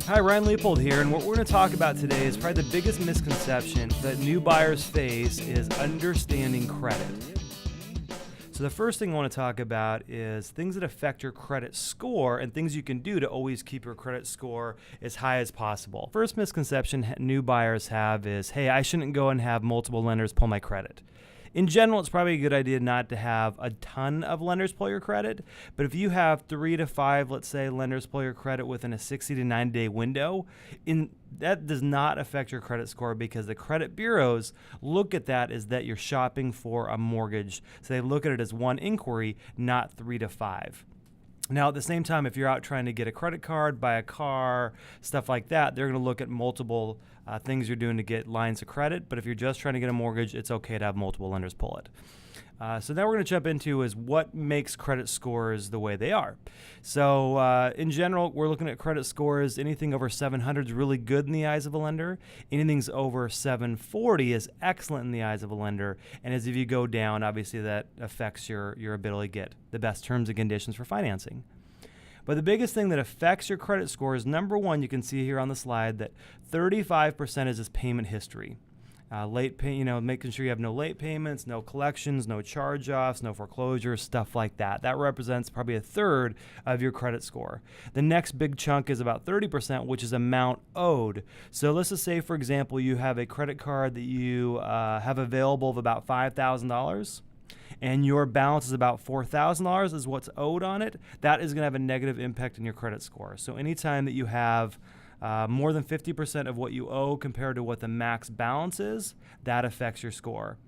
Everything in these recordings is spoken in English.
Hi, Ryan Leopold here, and what we're going to talk about today is probably the biggest misconception that new buyers face is understanding credit. So the first thing I want to talk about is things that affect your credit score and things you can do to always keep your credit score as high as possible. First misconception new buyers have is, hey, I shouldn't go and have multiple lenders pull my credit. In general, it's probably a good idea not to have a ton of lenders pull your credit, but if you have 3 to 5, let's say, lenders pull your credit within a 60 to 90 day window, that does not affect your credit score because the credit bureaus look at that as that you're shopping for a mortgage. So they look at it as one inquiry, not 3 to 5. Now, at the same time, if you're out trying to get a credit card, buy a car, stuff like that, they're going to look at multiple things you're doing to get lines of credit. But if you're just trying to get a mortgage, it's okay to have multiple lenders pull it. So now we're going to jump into is what makes credit scores the way they are. So in general, we're looking at credit scores. Anything over 700 is really good in the eyes of a lender. Anything's over 740 is excellent in the eyes of a lender. And as if you go down, obviously that affects your ability to get the best terms and conditions for financing. But the biggest thing that affects your credit score is, number one, you can see here on the slide that 35% is this payment history. Making sure you have no late payments, no collections, no charge-offs, no foreclosures, stuff like that. That represents probably a third of your credit score. The next big chunk is about 30%, which is amount owed. So let's just say, for example, you have a credit card that you have available of about $5,000. And your balance is about $4,000 is what's owed on it. That is going to have a negative impact on your credit score. So anytime that you have more than 50% of what you owe compared to what the max balance is, that affects your score.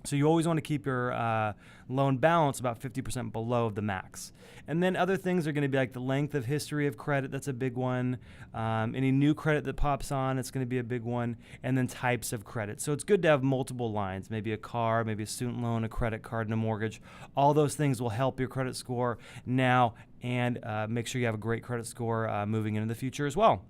So you always want to keep your loan balance about 50% below the max. And then other things are going to be like the length of history of credit. That's a big one. Any new credit that pops on, it's going to be a big one. And then types of credit. So it's good to have multiple lines, maybe a car, maybe a student loan, a credit card, and a mortgage. All those things will help your credit score now and make sure you have a great credit score moving into the future as well.